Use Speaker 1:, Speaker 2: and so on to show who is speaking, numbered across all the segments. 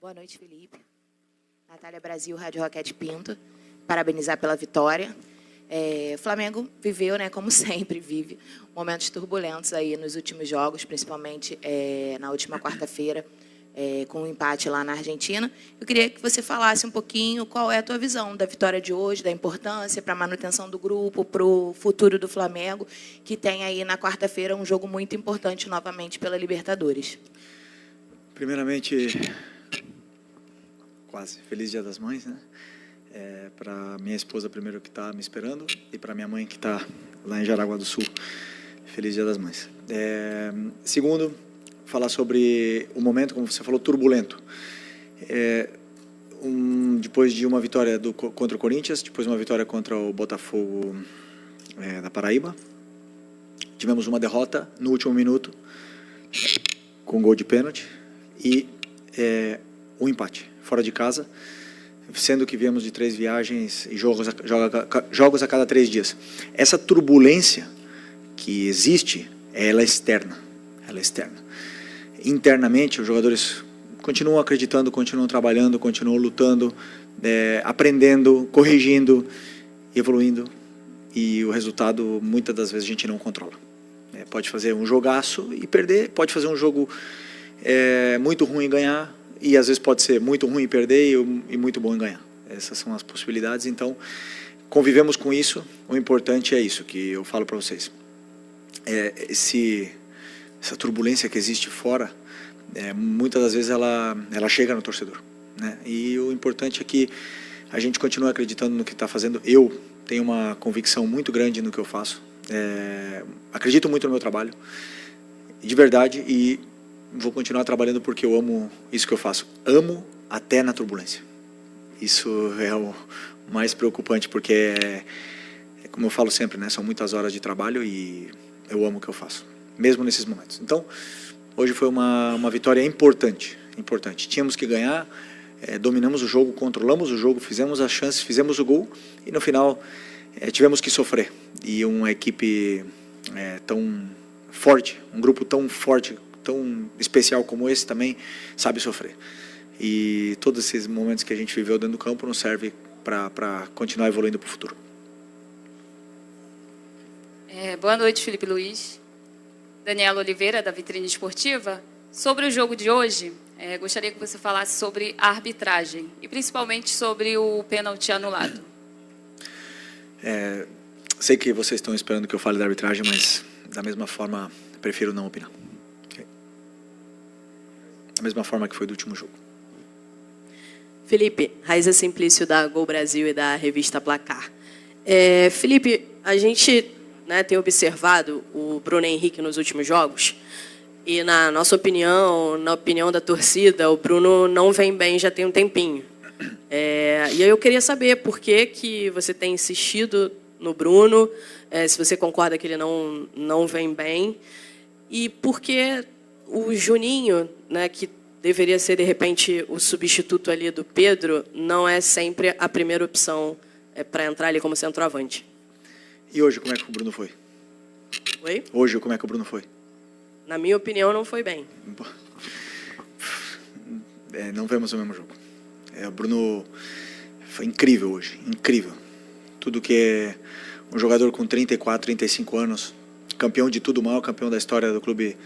Speaker 1: Boa noite, Felipe. Natália Brasil, Rádio Roquete Pinto. Parabenizar pela vitória. O Flamengo viveu, né, como sempre vive, momentos turbulentos aí nos últimos jogos, principalmente na última quarta-feira, com um empate lá na Argentina. Eu queria que você falasse um pouquinho qual é a tua visão da vitória de hoje, da importância para a manutenção do grupo, para o futuro do Flamengo, que tem aí na quarta-feira um jogo muito importante novamente pela Libertadores.
Speaker 2: Primeiramente, quase feliz Dia das Mães, né? Para minha esposa primeiro que está me esperando e para minha mãe que está lá em Jaraguá do Sul. Feliz Dia das Mães. Segundo, falar sobre o momento, como você falou, turbulento. Depois de uma vitória contra o Corinthians, depois uma vitória contra o Botafogo da Paraíba, tivemos uma derrota no último minuto com gol de pênalti e um empate fora de casa, sendo que viemos de 3 viagens e jogos a cada 3 dias. Essa turbulência que existe, ela é externa. Ela é externa. Internamente, os jogadores continuam acreditando, continuam trabalhando, continuam lutando, aprendendo, corrigindo, evoluindo. E o resultado, muitas das vezes, a gente não controla. Pode fazer um jogaço e perder, pode fazer um jogo muito ruim e ganhar, e às vezes pode ser muito ruim e perder e muito bom em ganhar. Essas são as possibilidades, então convivemos com isso. O importante é isso que eu falo para vocês. Essa turbulência que existe fora, muitas das vezes ela chega no torcedor, né? E o importante é que a gente continue acreditando no que está fazendo. Eu tenho uma convicção muito grande no que eu faço. Acredito muito no meu trabalho, de verdade, e vou continuar trabalhando porque eu amo isso que eu faço. Amo até na turbulência. Isso é o mais preocupante, porque como eu falo sempre, né, são muitas horas de trabalho e eu amo o que eu faço, mesmo nesses momentos. Então, hoje foi uma vitória importante. Tínhamos que ganhar, dominamos o jogo, controlamos o jogo, fizemos as chances, fizemos o gol e no final tivemos que sofrer. E uma equipe tão forte, um grupo tão forte, tão especial como esse também sabe sofrer. E todos esses momentos que a gente viveu dentro do campo nos serve para continuar evoluindo para o futuro.
Speaker 3: Boa noite, Felipe Luiz. Daniela Oliveira, da Vitrine Esportiva. Sobre o jogo de hoje, gostaria que você falasse sobre a arbitragem e principalmente sobre o pênalti anulado.
Speaker 2: Sei que vocês estão esperando que eu fale da arbitragem, mas da mesma forma prefiro não opinar. Okay? Da mesma forma que foi do último jogo.
Speaker 4: Felipe, Raíza Simplício da Gol Brasil e da revista Placar. Felipe, a gente tem observado o Bruno Henrique nos últimos jogos e, na nossa opinião, na opinião da torcida, o Bruno não vem bem já tem um tempinho. E aí eu queria saber por que você tem insistido no Bruno, se você concorda que ele não vem bem, e por que o Juninho, né, que deveria ser, de repente, o substituto ali do Pedro, não é sempre a primeira opção para entrar ali como centroavante.
Speaker 2: E hoje, como é que o Bruno foi?
Speaker 4: Oi?
Speaker 2: Hoje, como é que o Bruno foi?
Speaker 4: Na minha opinião, não foi bem.
Speaker 2: Não vemos o mesmo jogo. O Bruno foi incrível hoje, incrível. Tudo que é um jogador com 34, 35 anos, campeão de tudo mal, campeão da história do clube,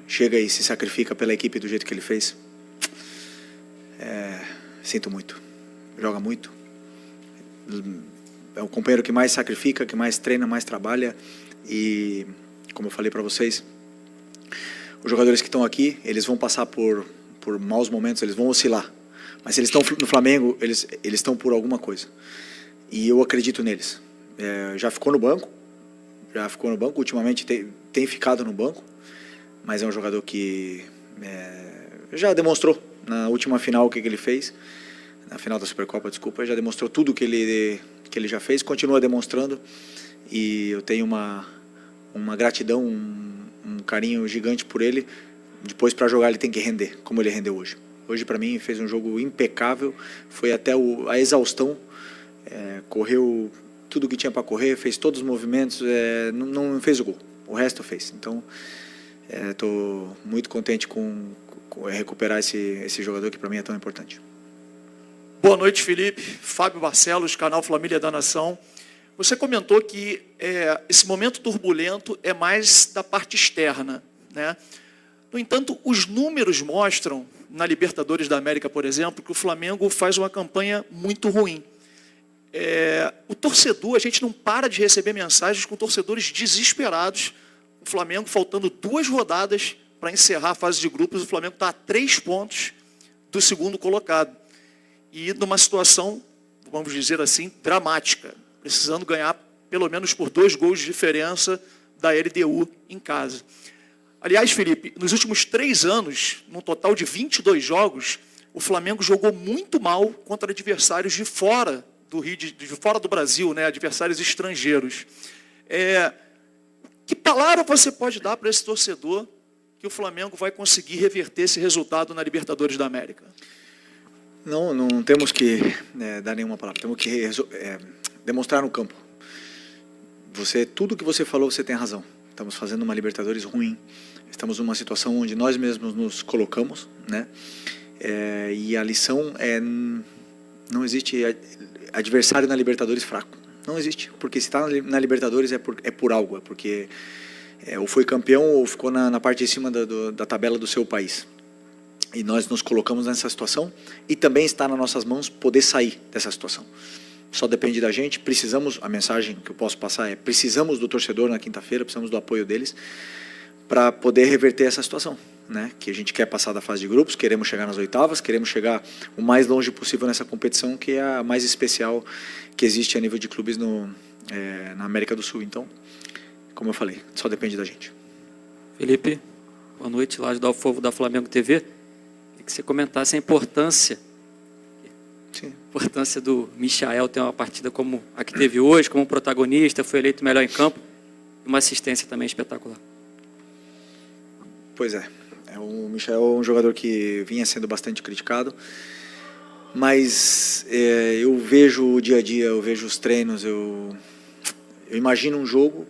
Speaker 2: chega e se sacrifica pela equipe do jeito que ele fez. Sinto muito. Joga muito. É o companheiro que mais sacrifica, que mais treina, mais trabalha. E, como eu falei para vocês, os jogadores que estão aqui, eles vão passar por maus momentos, eles vão oscilar. Mas se eles estão no Flamengo, eles estão por alguma coisa. E eu acredito neles. Já ficou no banco, ultimamente tem ficado no banco, mas é um jogador que já demonstrou na última final o que ele fez, na final da Supercopa, desculpa, já demonstrou tudo que ele já fez, continua demonstrando, e eu tenho uma gratidão, um carinho gigante por ele. Depois, para jogar, ele tem que render, como ele rendeu hoje. Hoje, para mim, fez um jogo impecável, foi até a exaustão, correu tudo que tinha para correr, fez todos os movimentos, não fez o gol, o resto fez. Então, estou muito contente com recuperar esse jogador que para mim é tão importante.
Speaker 5: Boa noite, Felipe. Fábio Barcelos, canal Família da Nação. Você comentou que esse momento turbulento é mais da parte externa, né? No entanto, os números mostram, na Libertadores da América, por exemplo, que o Flamengo faz uma campanha muito ruim. O torcedor, a gente não para de receber mensagens com torcedores desesperados. O Flamengo, faltando 2 rodadas para encerrar a fase de grupos, o Flamengo está a 3 pontos do segundo colocado. E numa situação, vamos dizer assim, dramática, precisando ganhar pelo menos por 2 gols de diferença da LDU em casa. Aliás, Felipe, nos últimos 3 anos, num total de 22 jogos, o Flamengo jogou muito mal contra adversários de fora do Rio, de fora do Brasil, né, adversários estrangeiros. Que palavra você pode dar para esse torcedor que o Flamengo vai conseguir reverter esse resultado na Libertadores da América?
Speaker 2: Não temos que dar nenhuma palavra, temos que demonstrar no campo. Tudo que você falou, você tem razão. Estamos fazendo uma Libertadores ruim, estamos numa situação onde nós mesmos nos colocamos, né? E a lição não existe adversário na Libertadores fraco, não existe, porque se está na Libertadores é por algo, é porque ou foi campeão ou ficou na parte de cima da tabela do seu país. E nós nos colocamos nessa situação e também está nas nossas mãos poder sair dessa situação. Só depende da gente, a mensagem que eu posso passar precisamos do torcedor na quinta-feira, precisamos do apoio deles para poder reverter essa situação, né? Que a gente quer passar da fase de grupos, queremos chegar nas oitavas, queremos chegar o mais longe possível nessa competição, que é a mais especial que existe a nível de clubes na América do Sul. Então, como eu falei, só depende da gente.
Speaker 6: Felipe, boa noite, lá do Fogo da Flamengo TV. Queria que você comentasse a importância do Michael ter uma partida como a que teve hoje, como protagonista, foi eleito melhor em campo, e uma assistência também espetacular.
Speaker 2: Pois é. O Michael é um jogador que vinha sendo bastante criticado, mas eu vejo o dia a dia, eu vejo os treinos, eu imagino um jogo,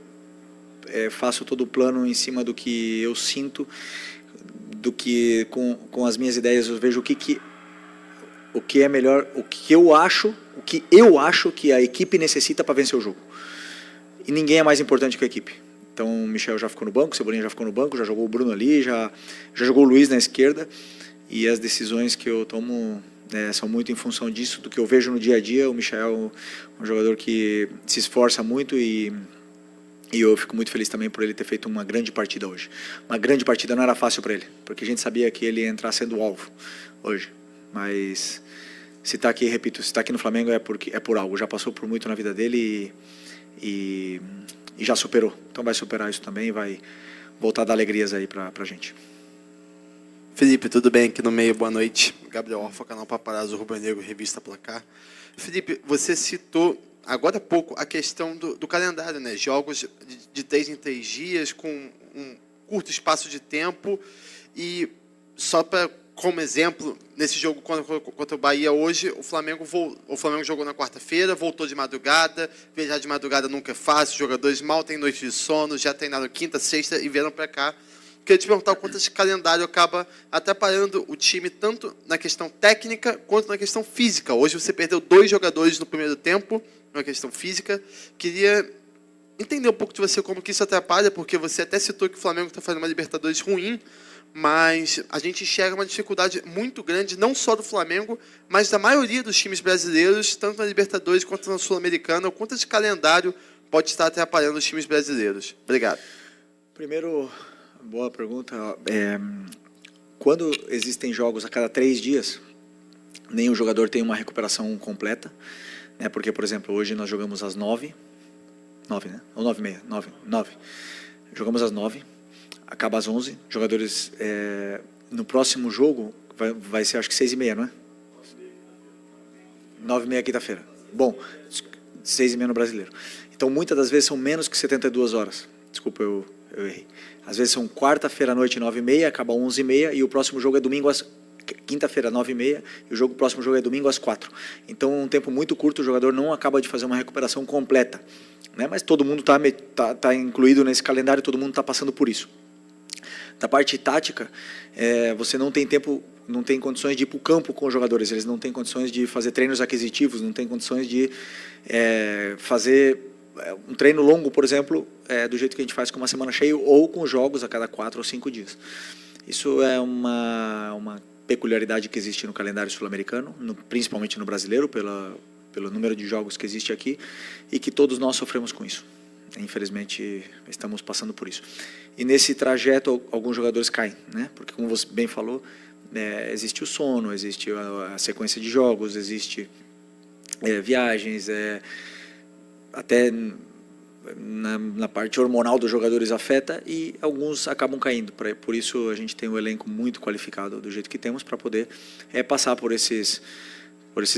Speaker 2: faço todo o plano em cima do que eu sinto, do que com as minhas ideias eu vejo o que é melhor, o que eu acho que a equipe necessita para vencer o jogo. E ninguém é mais importante que a equipe. Então o Michel já ficou no banco, o Cebolinha já ficou no banco, já jogou o Bruno ali, já jogou o Luiz na esquerda. E as decisões que eu tomo são muito em função disso, do que eu vejo no dia a dia. O Michel é um jogador que se esforça muito e eu fico muito feliz também por ele ter feito uma grande partida hoje. Uma grande partida não era fácil para ele, porque a gente sabia que ele ia entrar sendo alvo hoje. Mas se está aqui, repito, se está aqui no Flamengo é por algo. Já passou por muito na vida dele e já superou. Então vai superar isso também e vai voltar a dar alegrias aí para a gente.
Speaker 7: Felipe, tudo bem? Aqui no meio, boa noite. Gabriel Orfa, canal Paparazzo, Rubro Negro, Revista Placar. Felipe, você citou agora há pouco a questão do calendário, né? Jogos de 3 em 3 dias, com um curto espaço de tempo. E só como exemplo, nesse jogo contra o Bahia hoje, o Flamengo jogou na quarta-feira, voltou de madrugada. Viajar de madrugada nunca é fácil, os jogadores mal têm noite de sono, já treinaram quinta, sexta e vieram para cá. Queria te perguntar o quanto esse calendário acaba atrapalhando o time, tanto na questão técnica quanto na questão física. Hoje você perdeu 2 jogadores no primeiro tempo, na questão física. Queria entender um pouco de você como que isso atrapalha, porque você até citou que o Flamengo está fazendo uma Libertadores ruim, mas a gente enxerga uma dificuldade muito grande, não só do Flamengo, mas da maioria dos times brasileiros, tanto na Libertadores quanto na Sul-Americana. O quanto esse calendário pode estar atrapalhando os times brasileiros? Obrigado.
Speaker 2: Primeiro, boa pergunta. Quando existem jogos a cada 3 dias, nenhum jogador tem uma recuperação completa, né? Porque, por exemplo, hoje nós jogamos às 9, né? Ou 9h30, 9. Jogamos às 9, acaba às 11. Jogadores, no próximo jogo, vai ser acho que 6h30, não é? 9h30 quinta-feira. Bom, 6h30 no Brasileiro. Então, muitas das vezes são menos que 72 horas. Desculpa, eu errei. Às vezes são quarta-feira à noite, 9h30, acaba 11h30, e o próximo jogo é domingo quinta-feira, 9h30, e o próximo jogo é domingo às 4h. Então, um tempo muito curto, o jogador não acaba de fazer uma recuperação completa, né? Mas todo mundo está incluído nesse calendário, todo mundo está passando por isso. Da parte tática, você não tem tempo, não tem condições de ir para o campo com os jogadores, eles não têm condições de fazer treinos aquisitivos, não tem condições de fazer um treino longo, por exemplo, do jeito que a gente faz com uma semana cheia ou com jogos a cada 4 ou 5 dias. Isso é uma peculiaridade que existe no calendário sul-americano, principalmente no brasileiro, pelo número de jogos que existe aqui, e que todos nós sofremos com isso. Infelizmente, estamos passando por isso. E nesse trajeto, alguns jogadores caem, né? Porque, como você bem falou, existe o sono, existe a sequência de jogos, existe viagens, até na parte hormonal dos jogadores afeta, e alguns acabam caindo. Por isso, a gente tem um elenco muito qualificado do jeito que temos para poder passar por esses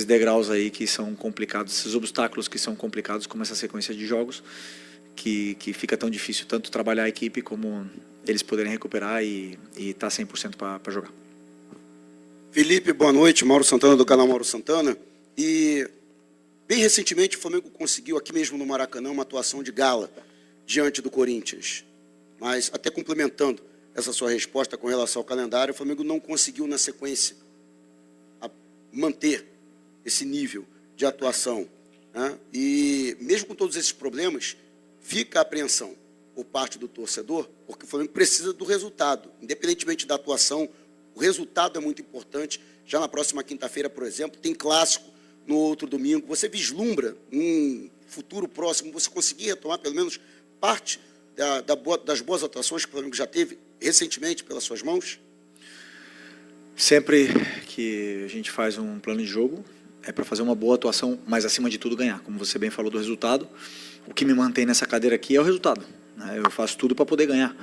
Speaker 2: degraus aí que são complicados, esses obstáculos que são complicados, como essa sequência de jogos, que fica tão difícil tanto trabalhar a equipe como eles poderem recuperar e estar 100% para jogar.
Speaker 8: Felipe, boa noite. Mauro Santana, do canal Mauro Santana. E, bem recentemente, o Flamengo conseguiu aqui mesmo no Maracanã uma atuação de gala diante do Corinthians. Mas, até complementando essa sua resposta com relação ao calendário, o Flamengo não conseguiu, na sequência, manter esse nível de atuação, né? E, mesmo com todos esses problemas, fica a apreensão por parte do torcedor, porque o Flamengo precisa do resultado. Independentemente da atuação, o resultado é muito importante. Já na próxima quinta-feira, por exemplo, tem clássico no outro domingo. Você vislumbra, um futuro próximo, você conseguir retomar pelo menos parte das boas atuações que o Flamengo já teve recentemente pelas suas mãos?
Speaker 2: Sempre que a gente faz um plano de jogo, é para fazer uma boa atuação, mas acima de tudo ganhar. Como você bem falou do resultado, o que me mantém nessa cadeira aqui é o resultado, né? Eu faço tudo para poder ganhar.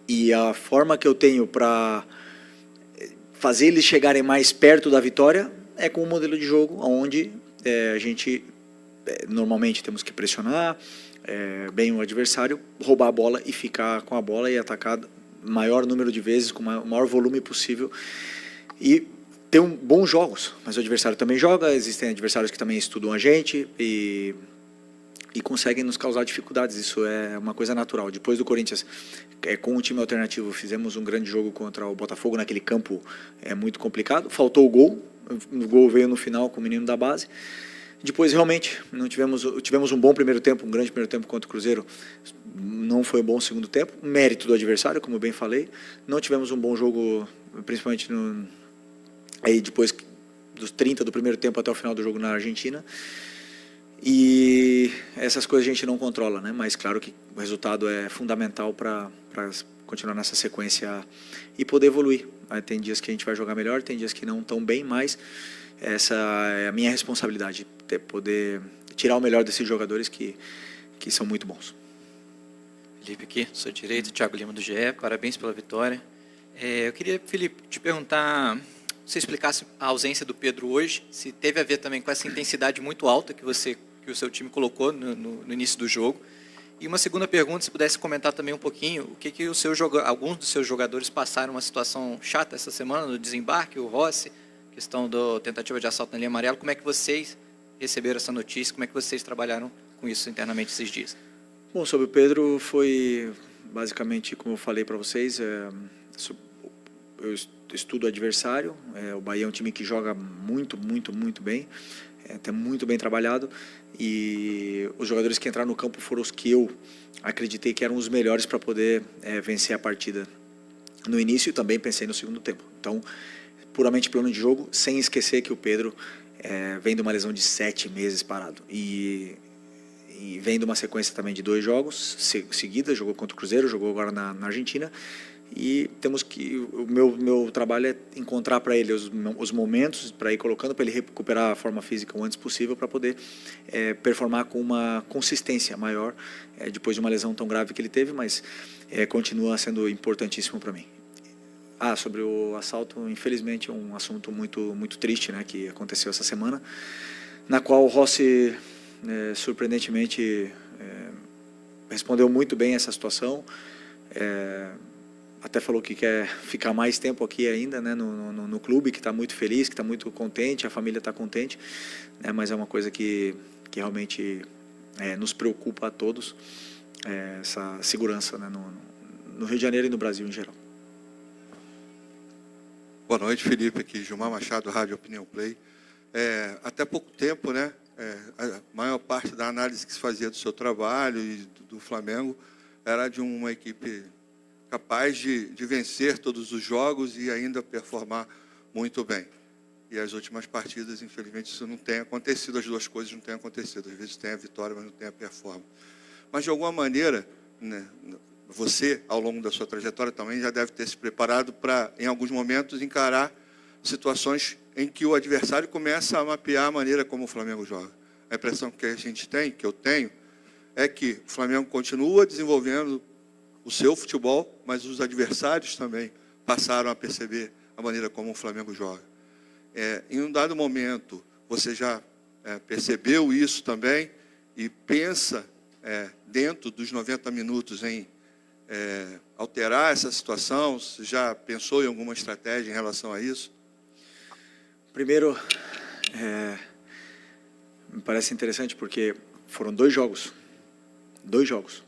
Speaker 2: E a forma que eu tenho para fazer eles chegarem mais perto da vitória é com um modelo de jogo onde a gente normalmente temos que pressionar bem o adversário, roubar a bola e ficar com a bola e atacar o maior número de vezes, com o maior volume possível. E ter bons jogos, mas o adversário também joga, existem adversários que também estudam a gente e conseguem nos causar dificuldades. Isso é uma coisa natural. Depois do Corinthians, com um time alternativo, fizemos um grande jogo contra o Botafogo naquele campo muito complicado. Faltou o gol veio no final com o menino da base. Depois, realmente, não tivemos um bom primeiro tempo, um grande primeiro tempo contra o Cruzeiro. Não foi um bom segundo tempo, mérito do adversário, como eu bem falei. Não tivemos um bom jogo, principalmente aí depois dos 30 do primeiro tempo até o final do jogo na Argentina. E essas coisas a gente não controla, né? Mas claro que o resultado é fundamental para continuar nessa sequência e poder evoluir. Aí tem dias que a gente vai jogar melhor, tem dias que não tão bem, mas essa é a minha responsabilidade, poder tirar o melhor desses jogadores que são muito bons.
Speaker 9: Felipe aqui, sou direito, Thiago Lima do GE, parabéns pela vitória. Eu queria, Felipe, te perguntar, se você explicasse a ausência do Pedro hoje, se teve a ver também com essa intensidade muito alta que o seu time colocou no início do jogo. E uma segunda pergunta, se pudesse comentar também um pouquinho, o que alguns dos seus jogadores passaram uma situação chata essa semana no desembarque, o Rossi, questão da tentativa de assalto na linha amarela. Como é que vocês receberam essa notícia? Como é que vocês trabalharam com isso internamente esses dias?
Speaker 2: Bom, sobre o Pedro, foi basicamente, como eu falei para vocês, eu estudo o adversário. O Bahia é um time que joga muito, muito, muito bem, está muito bem trabalhado, e os jogadores que entraram no campo foram os que eu acreditei que eram os melhores para poder vencer a partida no início, e também pensei no segundo tempo. Então, puramente plano de jogo, sem esquecer que o Pedro vem de uma lesão de 7 meses parado e vem de uma sequência também de 2 jogos seguidas, jogou contra o Cruzeiro, jogou agora na Argentina, e temos que, o meu trabalho é encontrar para ele os momentos para ir colocando, para ele recuperar a forma física o antes possível, para poder performar com uma consistência maior depois de uma lesão tão grave que ele teve, mas continua sendo importantíssimo para mim. Sobre o assalto, infelizmente é um assunto muito, muito triste, né, que aconteceu essa semana, na qual o Rossi surpreendentemente respondeu muito bem essa situação, até falou que quer ficar mais tempo aqui ainda, né, no clube, que está muito feliz, que está muito contente, a família está contente, né, mas é uma coisa que realmente nos preocupa a todos, essa segurança, né, no Rio de Janeiro e no Brasil em geral.
Speaker 10: Boa noite, Felipe, aqui, Gilmar Machado, Rádio Opinião Play. Até pouco tempo, né, a maior parte da análise que se fazia do seu trabalho e do Flamengo era de uma equipe capaz de vencer todos os jogos e ainda performar muito bem. E as últimas partidas, infelizmente, isso não tem acontecido, as duas coisas não têm acontecido. Às vezes tem a vitória, mas não tem a performance. Mas, de alguma maneira, né, você, ao longo da sua trajetória, também já deve ter se preparado para, em alguns momentos, encarar situações em que o adversário começa a mapear a maneira como o Flamengo joga. A impressão que a gente tem, que eu tenho, é que o Flamengo continua desenvolvendo o seu futebol, mas os adversários também passaram a perceber a maneira como o Flamengo joga. Em um dado momento, você já percebeu isso também e pensa, dentro dos 90 minutos, em alterar essa situação? Você já pensou em alguma estratégia em relação a isso?
Speaker 2: Primeiro, me parece interessante porque foram 2 jogos. 2 jogos.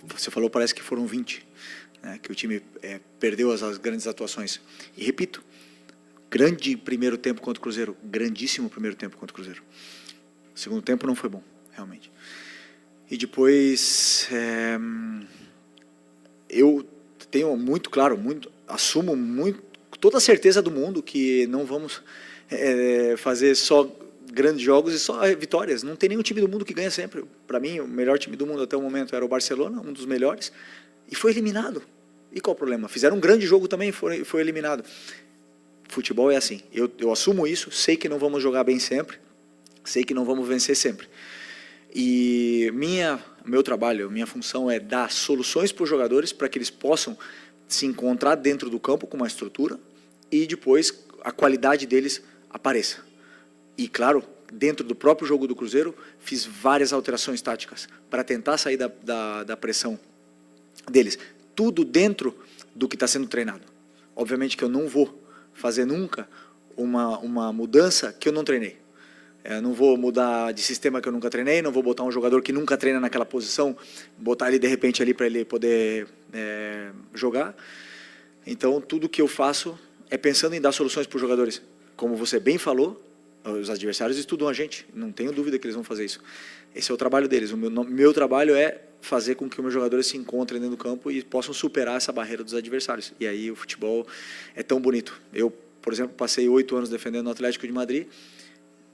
Speaker 2: Você falou, parece que foram 20, né, que o time perdeu as grandes atuações. E repito, grande primeiro tempo contra o Cruzeiro, grandíssimo primeiro tempo contra o Cruzeiro. O segundo tempo não foi bom, realmente. E depois, eu tenho muito claro, assumo toda a certeza do mundo que não vamos fazer só grandes jogos e só vitórias. Não tem nenhum time do mundo que ganha sempre. Para mim, o melhor time do mundo até o momento era o Barcelona, um dos melhores, e foi eliminado. E qual o problema? Fizeram um grande jogo também e foi eliminado. Futebol é assim. Eu assumo isso, sei que não vamos jogar bem sempre, sei que não vamos vencer sempre. E meu trabalho, minha função é dar soluções para os jogadores para que eles possam se encontrar dentro do campo com uma estrutura e depois a qualidade deles apareça. E, claro, dentro do próprio jogo do Cruzeiro, fiz várias alterações táticas para tentar sair da pressão deles. Tudo dentro do que está sendo treinado. Obviamente que eu não vou fazer nunca uma mudança que eu não treinei. Eu não vou mudar de sistema que eu nunca treinei, não vou botar um jogador que nunca treina naquela posição, botar ele de repente ali para ele poder jogar. Então, tudo que eu faço é pensando em dar soluções para os jogadores. Como você bem falou, os adversários estudam a gente, não tenho dúvida que eles vão fazer isso. Esse é o trabalho deles. O meu trabalho é fazer com que os meus jogadores se encontrem dentro do campo e possam superar essa barreira dos adversários. E aí o futebol é tão bonito. Eu, por exemplo, passei 8 anos defendendo o Atlético de Madrid,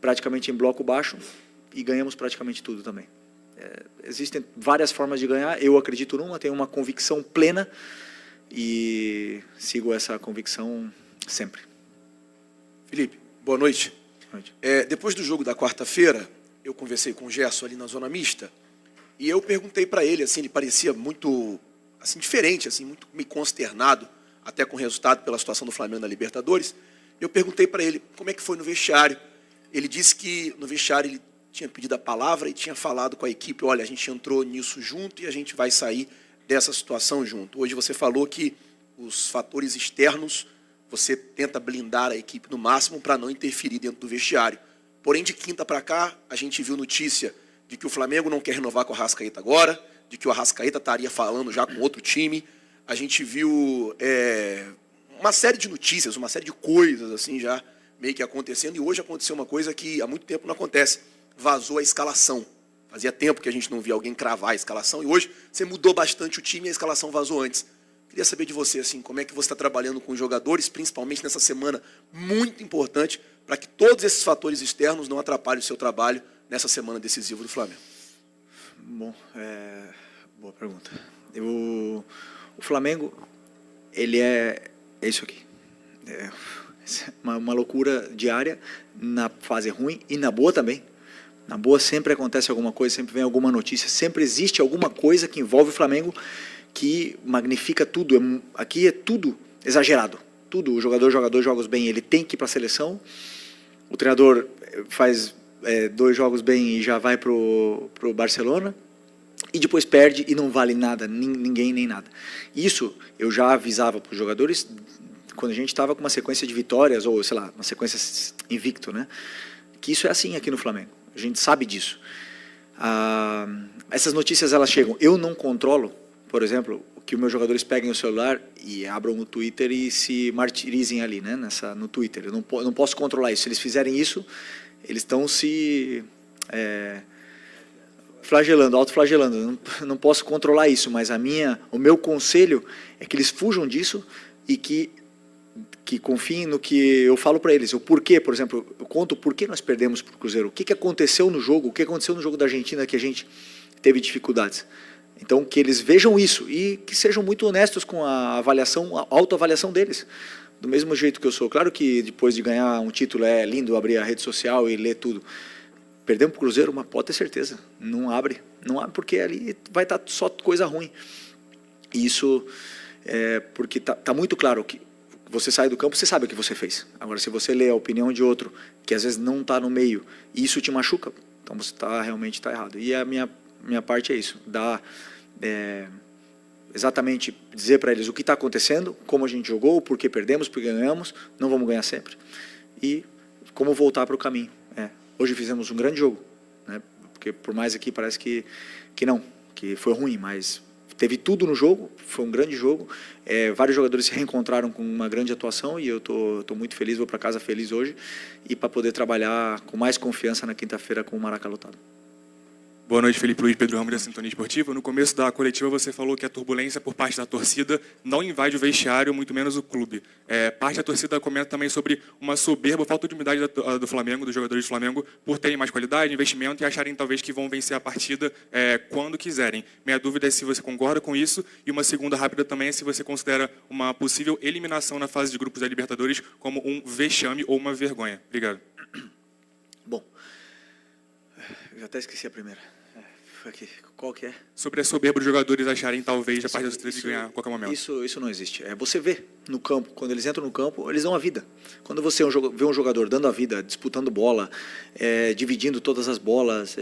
Speaker 2: praticamente em bloco baixo, e ganhamos praticamente tudo também. Existem várias formas de ganhar, eu acredito numa, tenho uma convicção plena e sigo essa convicção sempre.
Speaker 11: Felipe, boa noite. Depois do jogo da quarta-feira, eu conversei com o Gerson ali na zona mista e eu perguntei para ele, assim, ele parecia muito assim, diferente, assim, muito meio consternado, até com o resultado pela situação do Flamengo na Libertadores. Eu perguntei para ele como é que foi no vestiário. Ele disse que no vestiário ele tinha pedido a palavra e tinha falado com a equipe, olha, a gente entrou nisso junto e a gente vai sair dessa situação junto. Hoje você falou que os fatores externos você tenta blindar a equipe no máximo para não interferir dentro do vestiário. Porém, de quinta para cá, a gente viu notícia de que o Flamengo não quer renovar com o Arrascaeta agora, de que o Arrascaeta estaria falando já com outro time. A gente viu uma série de notícias, uma série de coisas assim já meio que acontecendo. E hoje aconteceu uma coisa que há muito tempo não acontece. Vazou a escalação. Fazia tempo que a gente não via alguém cravar a escalação. E hoje você mudou bastante o time e a escalação vazou antes. Queria saber de você, assim, como é que você está trabalhando com os jogadores, principalmente nessa semana muito importante, para que todos esses fatores externos não atrapalhem o seu trabalho nessa semana decisiva do Flamengo.
Speaker 2: Bom, boa pergunta. O Flamengo, ele é isso aqui. Uma loucura diária, na fase ruim e na boa também. Na boa sempre acontece alguma coisa, sempre vem alguma notícia, sempre existe alguma coisa que envolve o Flamengo que magnifica tudo. Aqui é tudo exagerado. Tudo. O jogador joga 2 jogos bem, ele tem que ir para a seleção. O treinador faz 2 jogos bem e já vai para o Barcelona. E depois perde e não vale nada, ninguém nem nada. Isso eu já avisava para os jogadores quando a gente estava com uma sequência de vitórias, ou sei lá, uma sequência invicto, né? Que isso é assim aqui no Flamengo. A gente sabe disso. Essas notícias, elas chegam. Eu não controlo, por exemplo, que os meus jogadores peguem o celular e abram o Twitter e se martirizem ali, né, no Twitter. Eu não posso controlar isso. Se eles fizerem isso, eles estão se flagelando, autoflagelando. Eu não posso controlar isso, mas o meu conselho é que eles fujam disso e que confiem no que eu falo para eles. O porquê, por exemplo, eu conto o porquê nós perdemos para o Cruzeiro. O que aconteceu no jogo, o que aconteceu no jogo da Argentina que a gente teve dificuldades. Então, que eles vejam isso e que sejam muito honestos com a autoavaliação deles. Do mesmo jeito que eu sou. Claro que depois de ganhar um título é lindo abrir a rede social e ler tudo. Perdemos para o Cruzeiro, mas pode ter certeza. Não abre porque ali vai estar só coisa ruim. E isso porque tá muito claro que você sai do campo, você sabe o que você fez. Agora, se você lê a opinião de outro, que às vezes não está no meio, e isso te machuca, então você realmente está errado. E a minha parte é isso, exatamente dizer para eles o que está acontecendo, como a gente jogou, por que perdemos, por que ganhamos, não vamos ganhar sempre, e como voltar para o caminho. Hoje fizemos um grande jogo, né? Porque por mais aqui parece que foi ruim, mas teve tudo no jogo, foi um grande jogo, vários jogadores se reencontraram com uma grande atuação e eu estou muito feliz, vou para casa feliz hoje e para poder trabalhar com mais confiança na quinta-feira com o Maracanã lotado.
Speaker 12: Boa noite, Felipe Luiz, Pedro Ramos da Sintonia Esportiva. No começo da coletiva você falou que a turbulência por parte da torcida não invade o vestiário, muito menos o clube. Parte da torcida comenta também sobre uma soberba, falta de humildade do Flamengo, dos jogadores do Flamengo, por terem mais qualidade, investimento e acharem talvez que vão vencer a partida quando quiserem. Minha dúvida é se você concorda com isso e uma segunda rápida também é se você considera uma possível eliminação na fase de grupos da Libertadores como um vexame ou uma vergonha. Obrigado.
Speaker 2: Bom, eu até esqueci a primeira. Aqui. Qual que é?
Speaker 12: Sobre a soberba dos jogadores acharem talvez a partida de ganhar a qualquer momento.
Speaker 2: Isso não existe. Você vê no campo, quando eles entram no campo, eles dão a vida. Quando você vê um jogador dando a vida, disputando bola, dividindo todas as bolas,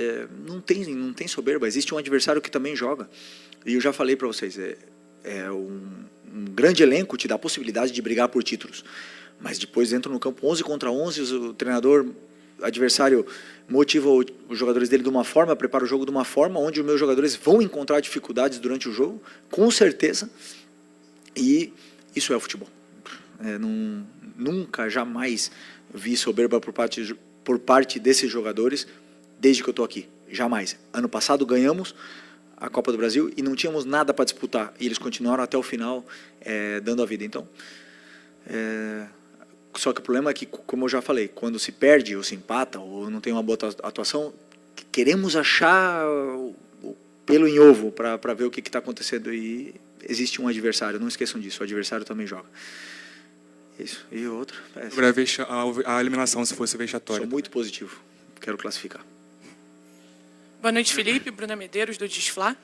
Speaker 2: não tem soberba. Existe um adversário que também joga. E eu já falei para vocês, um grande elenco te dá a possibilidade de brigar por títulos. Mas depois entram no campo 11 contra 11, o treinador adversário motiva os jogadores dele de uma forma, prepara o jogo de uma forma, onde os meus jogadores vão encontrar dificuldades durante o jogo, com certeza, e isso é o futebol. Nunca, jamais vi soberba por parte desses jogadores, desde que eu estou aqui, jamais. Ano passado ganhamos a Copa do Brasil e não tínhamos nada para disputar, e eles continuaram até o final dando a vida. Então, só que o problema é que, como eu já falei, quando se perde ou se empata ou não tem uma boa atuação, queremos achar o pelo em ovo para ver o que está acontecendo. E existe um adversário, não esqueçam disso, o adversário também joga. Isso. E o outro?
Speaker 12: A eliminação, se fosse vexatória.
Speaker 2: Sou muito positivo, quero classificar.
Speaker 13: Boa noite, Felipe. Bruna Medeiros, do Desflá.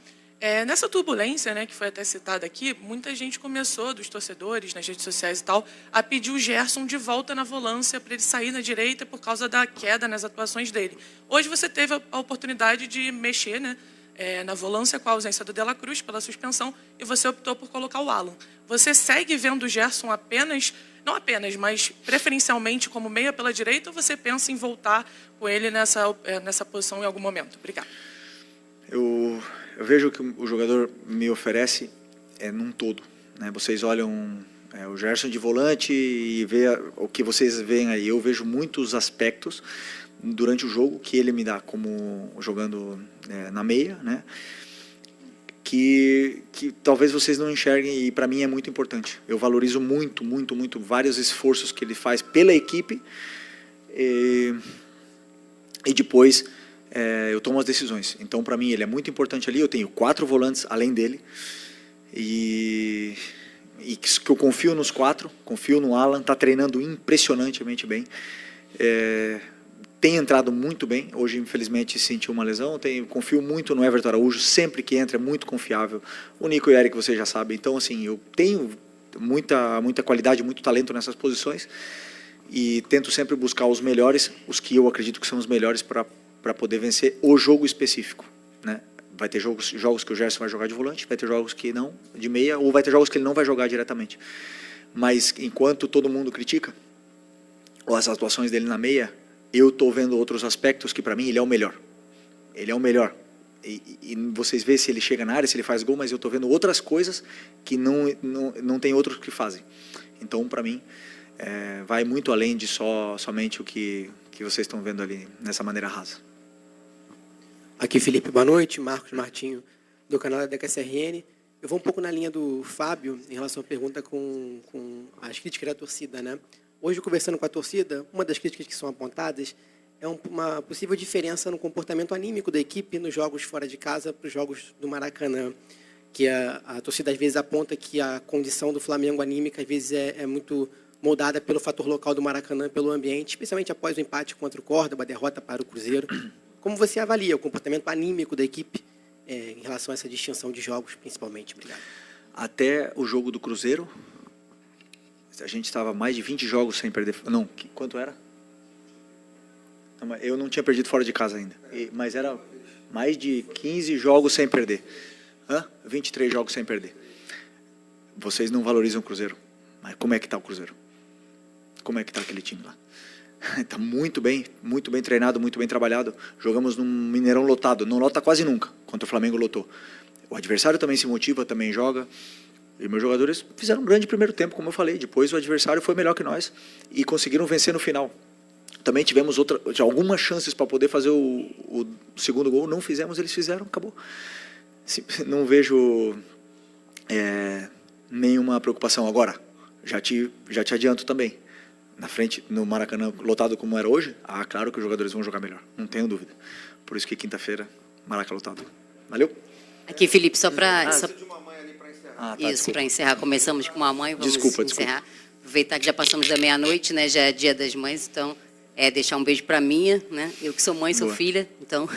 Speaker 13: Nessa turbulência, né, que foi até citada aqui, muita gente começou, dos torcedores, nas redes sociais e tal, a pedir o Gerson de volta na volância para ele sair na direita por causa da queda nas atuações dele. Hoje você teve a oportunidade de mexer, né, na volância com a ausência do De La Cruz pela suspensão e você optou por colocar o Alan. Você segue vendo o Gerson não apenas, mas preferencialmente como meia pela direita ou você pensa em voltar com ele nessa posição em algum momento? Obrigada.
Speaker 2: Eu vejo que o jogador me oferece num todo, né? Vocês olham o Gerson de volante e vê o que vocês veem aí. Eu vejo muitos aspectos durante o jogo que ele me dá, como jogando na meia, né? Que talvez vocês não enxerguem e para mim é muito importante. Eu valorizo muito, muito, muito vários esforços que ele faz pela equipe e depois eu tomo as decisões. Então, para mim, ele é muito importante ali. Eu tenho 4 volantes além dele. E que eu confio nos 4. Confio no Alan. Está treinando impressionantemente bem. Tem entrado muito bem. Hoje, infelizmente, sentiu uma lesão. Confio muito no Everton Araújo. Sempre que entra, é muito confiável. O Nico e o Eric, vocês já sabem. Então, assim, eu tenho muita qualidade, muito talento nessas posições. E tento sempre buscar os melhores, os que eu acredito que são os melhores para poder vencer o jogo específico, né? Vai ter jogos que o Gerson vai jogar de volante, vai ter jogos que não, de meia, ou vai ter jogos que ele não vai jogar diretamente. Mas enquanto todo mundo critica as atuações dele na meia, eu estou vendo outros aspectos que para mim ele é o melhor. Ele é o melhor. e vocês veem se ele chega na área, se ele faz gol, mas eu estou vendo outras coisas que não tem outros que fazem. Então, para mim, vai muito além de somente o que vocês estão vendo ali nessa maneira rasa.
Speaker 14: Aqui, Felipe, boa noite. Marcos Martinho, do canal da DKSRN. Eu vou um pouco na linha do Fábio, em relação à pergunta com as críticas da torcida, né? Hoje, conversando com a torcida, uma das críticas que são apontadas é uma possível diferença no comportamento anímico da equipe nos jogos fora de casa para os jogos do Maracanã, que a torcida às vezes aponta que a condição do Flamengo anímica às vezes é muito moldada pelo fator local do Maracanã, pelo ambiente, especialmente após o empate contra o Córdoba, a derrota para o Cruzeiro. Como você avalia o comportamento anímico da equipe em relação a essa distinção de jogos, principalmente? Obrigado.
Speaker 2: Até o jogo do Cruzeiro, a gente estava mais de 20 jogos sem perder. Não, quanto era? Não, eu não tinha perdido fora de casa ainda, mas era mais de 15 jogos sem perder. 23 jogos sem perder. Vocês não valorizam o Cruzeiro, mas como é que está o Cruzeiro? Como é que está aquele time lá? Está muito bem treinado, muito bem trabalhado. Jogamos num Mineirão lotado, não lota quase nunca, contra o Flamengo lotou. O adversário também se motiva, também joga. E meus jogadores fizeram um grande primeiro tempo, como eu falei. Depois o adversário foi melhor que nós e conseguiram vencer no final. Também tivemos algumas chances para poder fazer o segundo gol. Não fizemos, eles fizeram, acabou. Não vejo nenhuma preocupação. Agora, já te adianto também. Na frente, no Maracanã lotado como era hoje, claro que os jogadores vão jogar melhor. Não tenho dúvida. Por isso que quinta-feira, Maracanã lotado. Valeu?
Speaker 15: Aqui, Felipe, só para...
Speaker 2: Isso,
Speaker 15: para encerrar. Começamos com uma mãe, vamos
Speaker 2: Desculpa.
Speaker 15: Aproveitar que já passamos da meia-noite, né? Já é Dia das Mães, então deixar um beijo para minha, né? Eu que sou mãe, sou filha, então.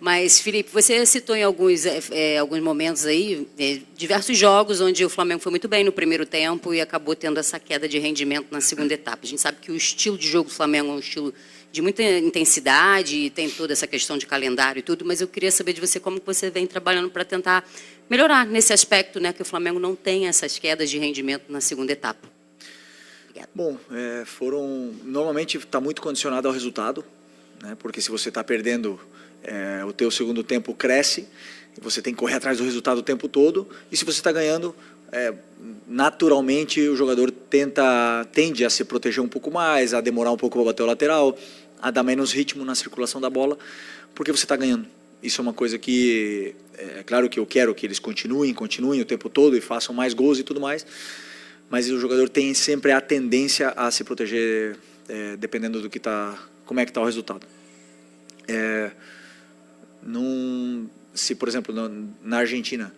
Speaker 15: Mas, Felipe, você citou em alguns momentos aí diversos jogos onde o Flamengo foi muito bem no primeiro tempo e acabou tendo essa queda de rendimento na segunda etapa. A gente sabe que o estilo de jogo do Flamengo é um estilo de muita intensidade e tem toda essa questão de calendário e tudo, mas eu queria saber de você como você vem trabalhando para tentar melhorar nesse aspecto, né, que o Flamengo não tem essas quedas de rendimento na segunda etapa. Obrigada.
Speaker 2: Bom, normalmente está muito condicionado ao resultado, né, porque se você está perdendo, o teu segundo tempo cresce, e você tem que correr atrás do resultado o tempo todo, e se você está ganhando, naturalmente o jogador tende a se proteger um pouco mais, a demorar um pouco para bater o lateral, a dar menos ritmo na circulação da bola, porque você está ganhando. Isso é uma coisa que, claro que eu quero que eles continuem o tempo todo e façam mais gols e tudo mais, mas o jogador tem sempre a tendência a se proteger dependendo do que como é que está o resultado. Se, por exemplo, na Argentina,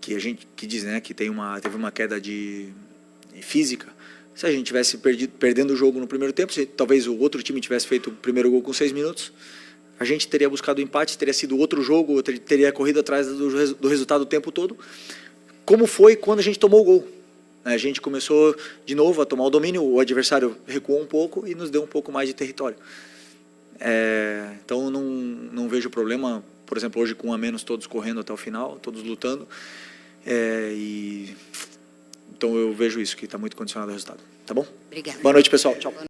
Speaker 2: que diz, né, que teve uma queda de física, se a gente tivesse perdendo o jogo no primeiro tempo, se talvez o outro time tivesse feito o primeiro gol com 6 minutos, a gente teria buscado o empate, teria sido outro jogo, teria corrido atrás do resultado o tempo todo, como foi quando a gente tomou o gol. A gente começou de novo a tomar o domínio, o adversário recuou um pouco e nos deu um pouco mais de território. Então não vejo problema, por exemplo, hoje com um a menos, todos correndo até o final, todos lutando. Então eu vejo isso, que está muito condicionado ao resultado. Tá bom?
Speaker 15: Obrigada.
Speaker 2: Boa noite, pessoal. Tchau.